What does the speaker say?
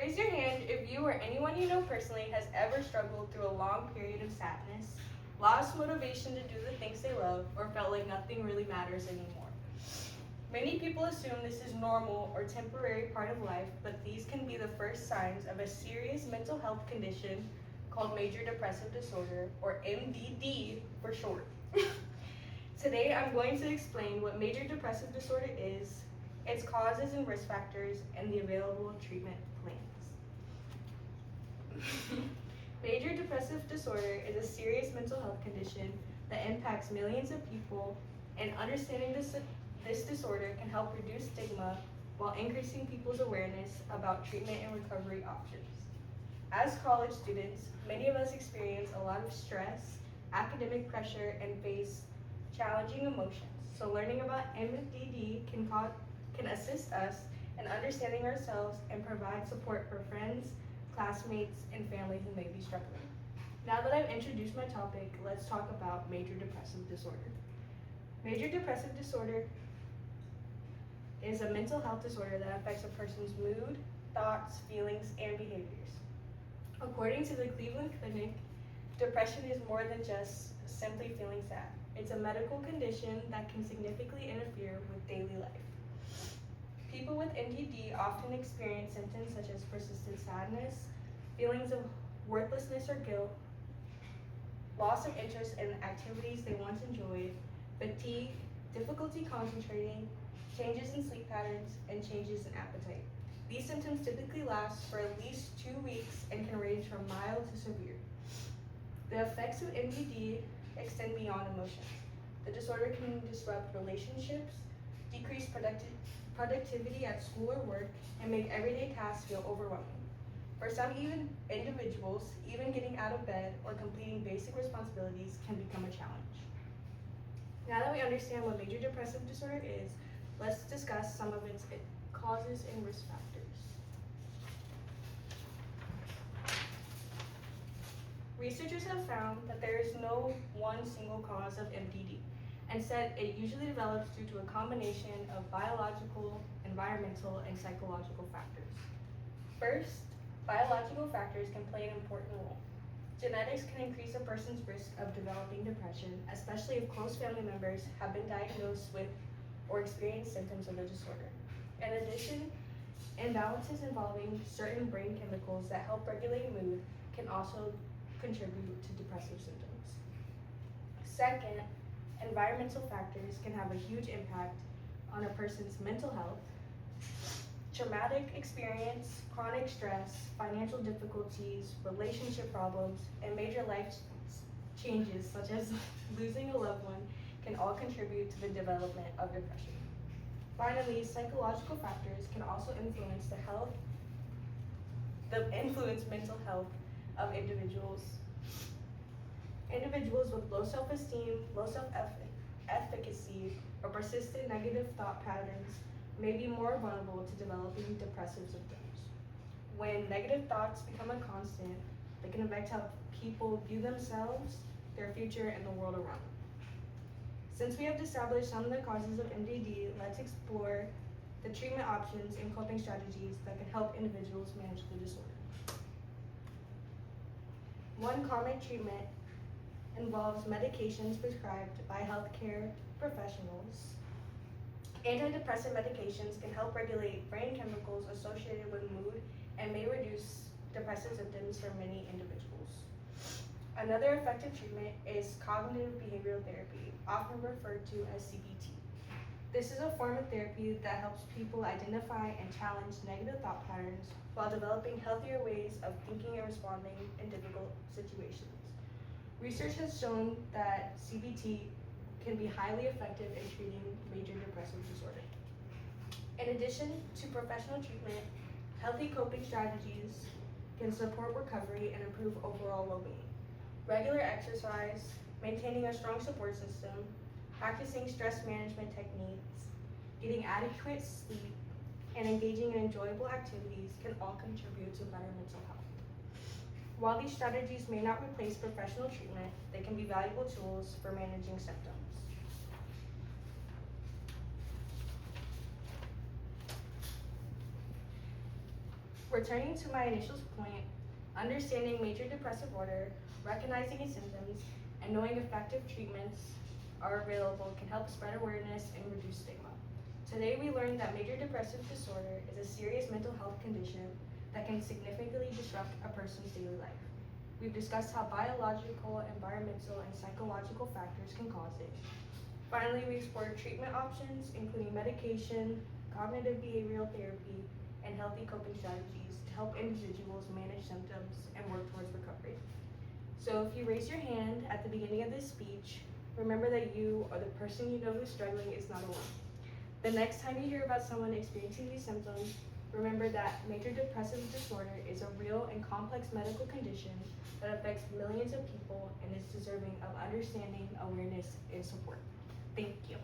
Raise your hand if you or anyone you know personally has ever struggled through a long period of sadness, lost motivation to do the things they love, or felt like nothing really matters anymore. Many people assume this is normal or temporary part of life, but these can be the first signs of a serious mental health condition called major depressive disorder, or MDD for short. Today I'm going to explain what major depressive disorder is, its causes and risk factors, and the available treatment plans. Major depressive disorder is a serious mental health condition that impacts millions of people, and understanding this disorder can help reduce stigma while increasing people's awareness about treatment and recovery options. As college students, many of us experience a lot of stress, academic pressure, and face challenging emotions. So learning about MDD can assist us in understanding ourselves and provide support for friends, classmates, and family who may be struggling. Now that I've introduced my topic, let's talk about major depressive disorder. Major depressive disorder is a mental health disorder that affects a person's mood, thoughts, feelings, and behaviors. According to the Cleveland Clinic, depression is more than just simply feeling sad. It's a medical condition that can significantly interfere with daily life. People with MDD often experience symptoms such as persistent sadness, feelings of worthlessness or guilt, loss of interest in activities they once enjoyed, fatigue, difficulty concentrating, changes in sleep patterns, and changes in appetite. These symptoms typically last for at least 2 weeks and can range from mild to severe. The effects of MDD extend beyond emotions. The disorder can disrupt relationships, decrease productivity at school or work, and make everyday tasks feel overwhelming. For some individuals, even getting out of bed or completing basic responsibilities can become a challenge. Now that we understand what major depressive disorder is, let's discuss some of its causes and risk factors. Researchers have found that there is no one single cause of MDD. Instead, it usually develops due to a combination of biological, environmental, and psychological factors. First, biological factors can play an important role. Genetics can increase a person's risk of developing depression, especially if close family members have been diagnosed with or experience symptoms of the disorder. In addition, imbalances involving certain brain chemicals that help regulate mood can also contribute to depressive symptoms. Second, environmental factors can have a huge impact on a person's mental health. Traumatic experience, chronic stress, financial difficulties, relationship problems, and major life changes such as losing a loved one can all contribute to the development of depression. Finally, psychological factors can also influence mental health of individuals. Individuals with low self-esteem, low self-efficacy, or persistent negative thought patterns may be more vulnerable to developing depressive symptoms. When negative thoughts become a constant, they can affect how people view themselves, their future, and the world around them. Since we have established some of the causes of MDD, let's explore the treatment options and coping strategies that can help individuals manage the disorder. One common treatment involves medications prescribed by healthcare professionals. Antidepressant medications can help regulate brain chemicals associated with mood and may reduce depressive symptoms for many individuals. Another effective treatment is cognitive behavioral therapy, often referred to as CBT. This is a form of therapy that helps people identify and challenge negative thought patterns while developing healthier ways of thinking and responding in difficult situations. Research has shown that CBT can be highly effective in treating major depressive disorder. In addition to professional treatment, healthy coping strategies can support recovery and improve overall well-being. Regular exercise, maintaining a strong support system, practicing stress management techniques, getting adequate sleep, and engaging in enjoyable activities can all contribute to better mental health. While these strategies may not replace professional treatment, they can be valuable tools for managing symptoms. Returning to my initial point, understanding major depressive disorder, recognizing its symptoms, and knowing effective treatments are available can help spread awareness and reduce stigma. Today we learned that major depressive disorder is a serious mental health condition that can significantly disrupt a person's daily life. We've discussed how biological, environmental, and psychological factors can cause it. Finally, we explored treatment options, including medication, cognitive behavioral therapy, and healthy coping strategies to help individuals manage symptoms and work towards recovery. So if you raise your hand at the beginning of this speech, remember that you or the person you know who's struggling is not alone. The next time you hear about someone experiencing these symptoms, remember that major depressive disorder is a real and complex medical condition that affects millions of people and is deserving of understanding, awareness, and support. Thank you.